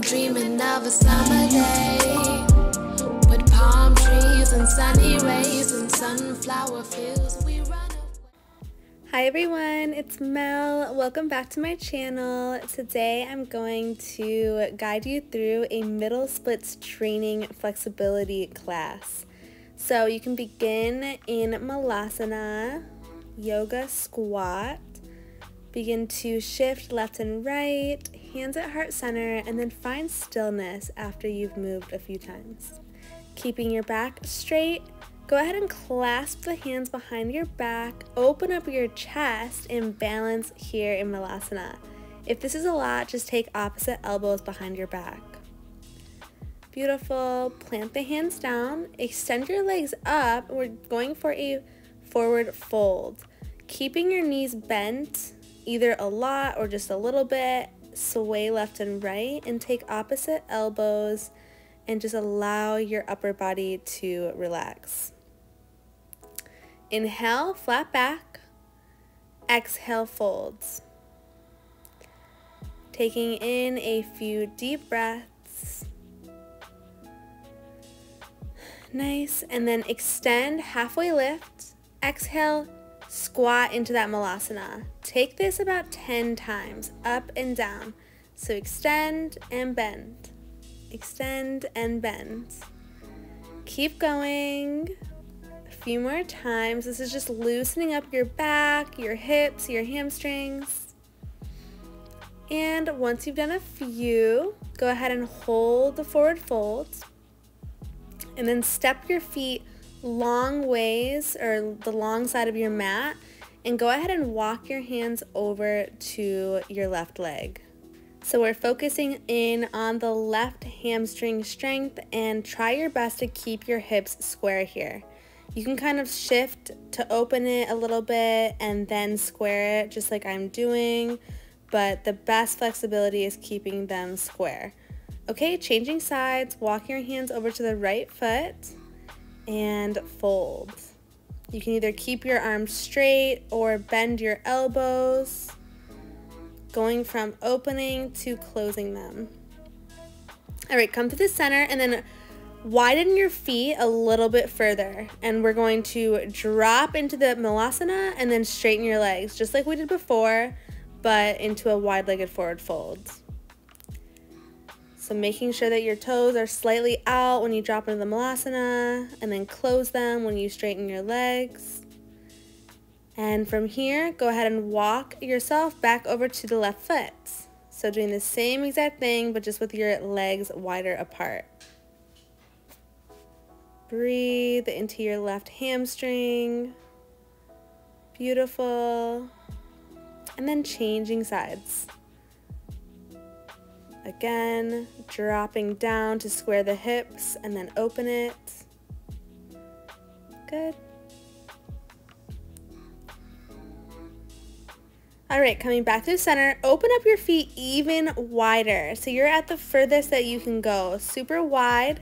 dreaming of a summer day with palm trees and sunny rays and sunflower fields. We run away. Hi everyone, it's Mel. Welcome back to my channel. Today I'm going to guide you through a middle splits training flexibility class. So you can begin in Malasana, yoga squat. Begin to shift left and right, hands at heart center, and then find stillness after you've moved a few times. Keeping your back straight, go ahead and clasp the hands behind your back, open up your chest, and balance here in Malasana. If this is a lot, just take opposite elbows behind your back. Beautiful. Plant the hands down, extend your legs up. We're going for a forward fold. Keeping your knees bent, either a lot or just a little bit, sway left and right, and take opposite elbows and just allow your upper body to relax. Inhale, flat back. Exhale, folds. Taking in a few deep breaths. Nice, and then extend, halfway lift. Exhale, squat into that Malasana. Take this about 10 times, up and down. So extend and bend. Extend and bend. Keep going. A few more times. This is just loosening up your back, your hips, your hamstrings. And once you've done a few, go ahead and hold the forward fold. And then step your feet long ways, or the long side of your mat, and go ahead and walk your hands over to your left leg. So we're focusing in on the left hamstring strength, and try your best to keep your hips square here. You can kind of shift to open it a little bit and then square it just like I'm doing, but the best flexibility is keeping them square. Okay, changing sides, walk your hands over to the right foot and fold. You can either keep your arms straight or bend your elbows, going from opening to closing them. All right, come to the center and then widen your feet a little bit further, and we're going to drop into the Malasana and then straighten your legs just like we did before, but into a wide-legged forward fold. So making sure that your toes are slightly out when you drop into the Malasana, and then close them when you straighten your legs. And from here, go ahead and walk yourself back over to the left foot. So doing the same exact thing, but just with your legs wider apart. Breathe into your left hamstring. Beautiful. And then changing sides. Again, dropping down to square the hips and then open it. Good. All right, coming back to the center, open up your feet even wider. So you're at the furthest that you can go, super wide.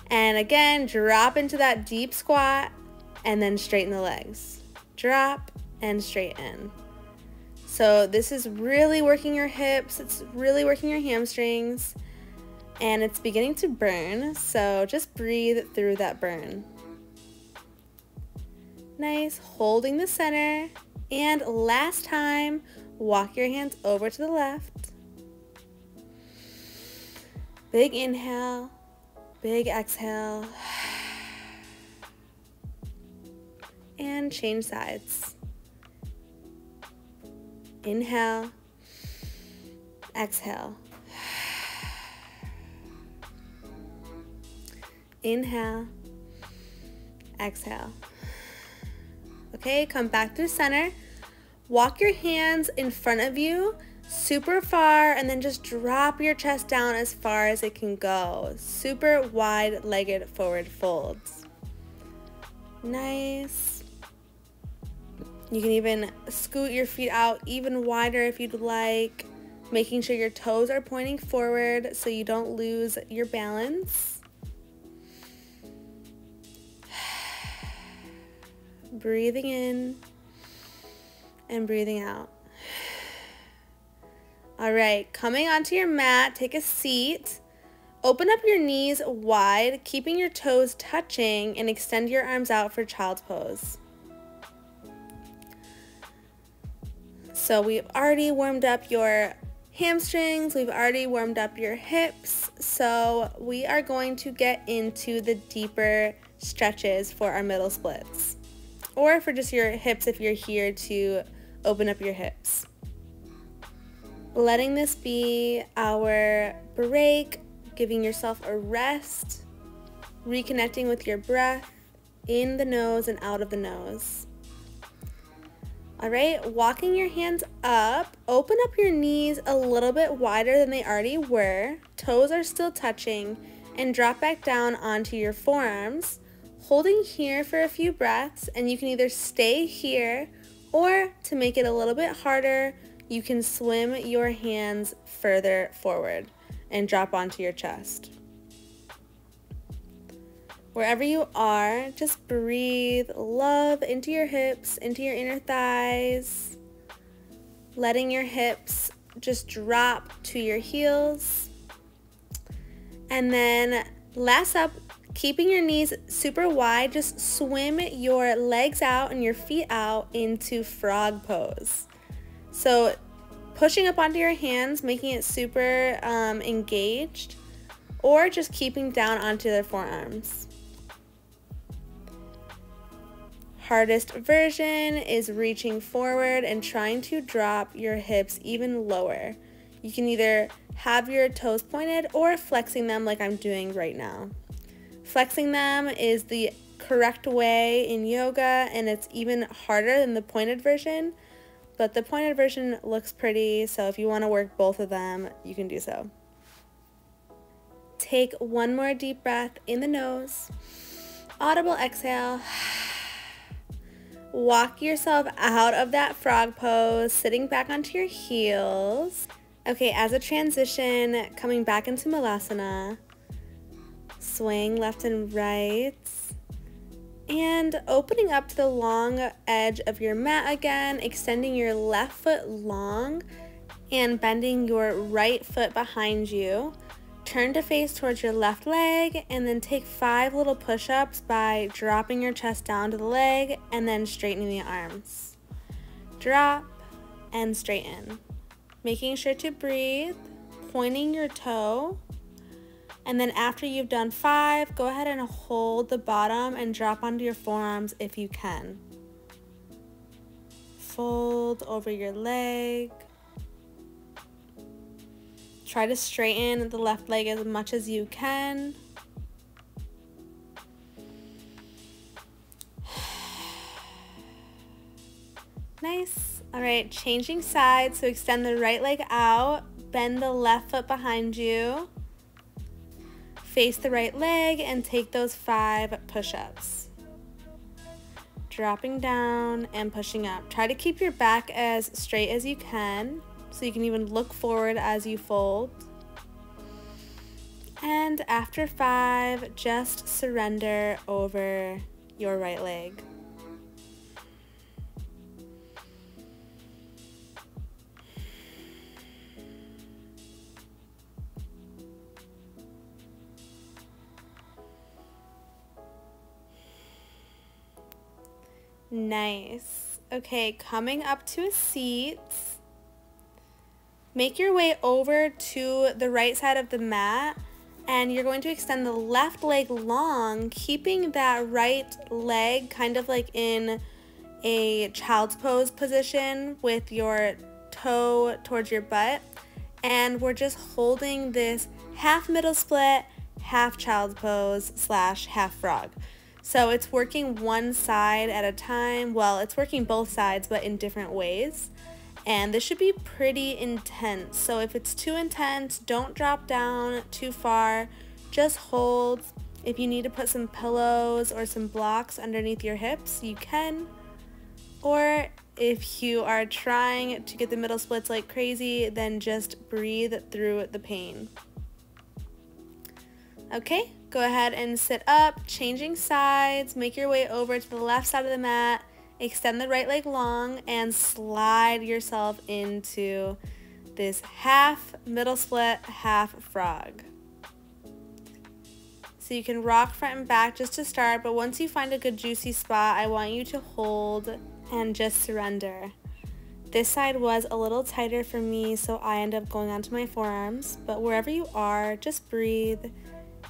And again, drop into that deep squat and then straighten the legs. Drop and straighten. So this is really working your hips, it's really working your hamstrings, and it's beginning to burn, so just breathe through that burn. Nice, holding the center, and last time, walk your hands over to the left. Big inhale, big exhale, and change sides. Inhale, exhale. Inhale, exhale. Okay, come back through center. Walk your hands in front of you, super far, and then just drop your chest down as far as it can go. Super wide-legged forward folds. Nice. You can even scoot your feet out even wider if you'd like, making sure your toes are pointing forward so you don't lose your balance. Breathing in and breathing out. All right, coming onto your mat, take a seat. Open up your knees wide, keeping your toes touching, and extend your arms out for child's pose. So we've already warmed up your hamstrings, we've already warmed up your hips, so we are going to get into the deeper stretches for our middle splits, or for just your hips if you're here to open up your hips. Letting this be our break, giving yourself a rest, reconnecting with your breath in the nose and out of the nose. All right, walking your hands up, open up your knees a little bit wider than they already were. Toes are still touching, and drop back down onto your forearms, holding here for a few breaths, and you can either stay here, or to make it a little bit harder, you can swim your hands further forward and drop onto your chest. Wherever you are, just breathe love into your hips, into your inner thighs, letting your hips just drop to your heels. And then last up, keeping your knees super wide, just swim your legs out and your feet out into frog pose. So pushing up onto your hands, making it super engaged, or just keeping down onto the forearms. Hardest version is reaching forward and trying to drop your hips even lower. You can either have your toes pointed or flexing them like I'm doing right now. Flexing them is the correct way in yoga, and it's even harder than the pointed version, but the pointed version looks pretty, so if you want to work both of them, you can do so. Take one more deep breath in the nose. Audible exhale. Walk yourself out of that frog pose, sitting back onto your heels. Okay, as a transition, coming back into Malasana, swing left and right, and opening up to the long edge of your mat again, extending your left foot long and bending your right foot behind you. Turn to face towards your left leg, and then take 5 little push-ups by dropping your chest down to the leg and then straightening the arms. Drop and straighten. Making sure to breathe, pointing your toe, and then after you've done 5, go ahead and hold the bottom and drop onto your forearms if you can. Fold over your leg. Try to straighten the left leg as much as you can. Nice. All right, changing sides. So extend the right leg out, bend the left foot behind you, face the right leg, and take those 5 push-ups. Dropping down and pushing up. Try to keep your back as straight as you can, so you can even look forward as you fold. And after 5, just surrender over your right leg. Nice. Okay, coming up to a seat. Make your way over to the right side of the mat, and you're going to extend the left leg long, keeping that right leg kind of like in a child's pose position with your toe towards your butt. And we're just holding this half middle split, half child's pose / half frog. So it's working one side at a time. Well, it's working both sides, but in different ways. And this should be pretty intense. So if it's too intense, don't drop down too far. Just hold. If you need to put some pillows or some blocks underneath your hips, you can. Or if you are trying to get the middle splits like crazy, then just breathe through the pain. Okay, go ahead and sit up, changing sides. Make your way over to the left side of the mat. Extend the right leg long and slide yourself into this half middle split, half frog. So you can rock front and back just to start, but once you find a good juicy spot, I want you to hold and just surrender. This side was a little tighter for me, so I end up going onto my forearms, but wherever you are, just breathe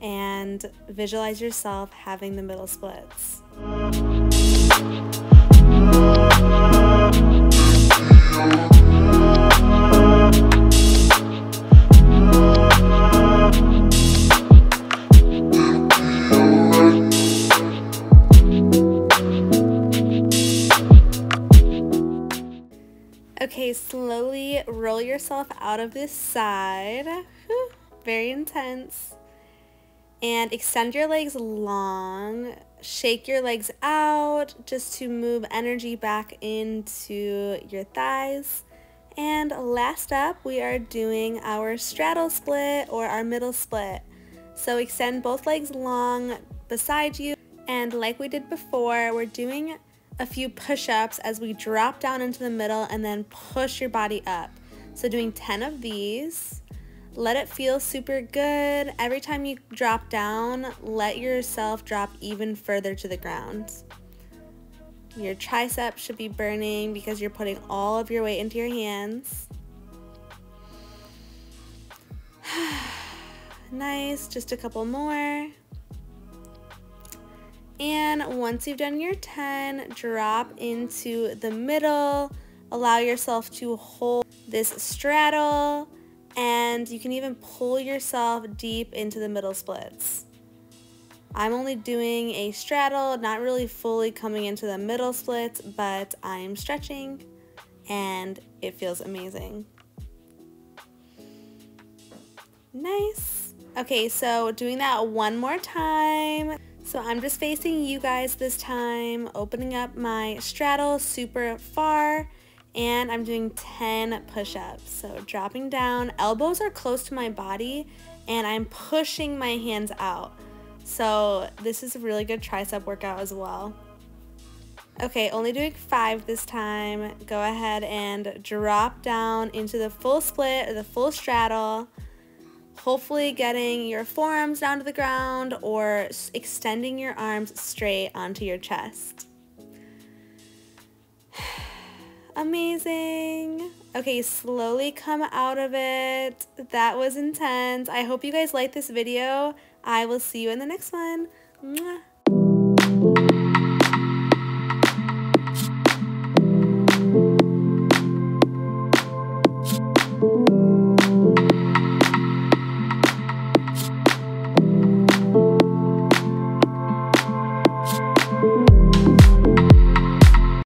and visualize yourself having the middle splits. Okay, slowly roll yourself out of this side. Whew, very intense. And extend your legs long. Shake your legs out just to move energy back into your thighs. And last up, we are doing our straddle split or our middle split. So extend both legs long beside you. And like we did before, we're doing a few push-ups as we drop down into the middle and then push your body up. So doing 10 of these. Let it feel super good. Every time you drop down, let yourself drop even further to the ground. Your triceps should be burning because you're putting all of your weight into your hands. Nice, just a couple more. And once you've done your 10, drop into the middle. Allow yourself to hold this straddle, and you can even pull yourself deep into the middle splits. I'm only doing a straddle, not really fully coming into the middle splits, but I'm stretching and it feels amazing. Nice. Okay, so doing that one more time. So I'm just facing you guys this time, opening up my straddle super far, and I'm doing 10 push-ups. So dropping down, elbows are close to my body, and I'm pushing my hands out. So this is a really good tricep workout as well. Okay, only doing 5 this time. Go ahead and drop down into the full split or the full straddle. Hopefully getting your forearms down to the ground or extending your arms straight onto your chest. Amazing. Okay, slowly come out of it. That was intense. I hope you guys liked this video. I will see you in the next one. Mwah.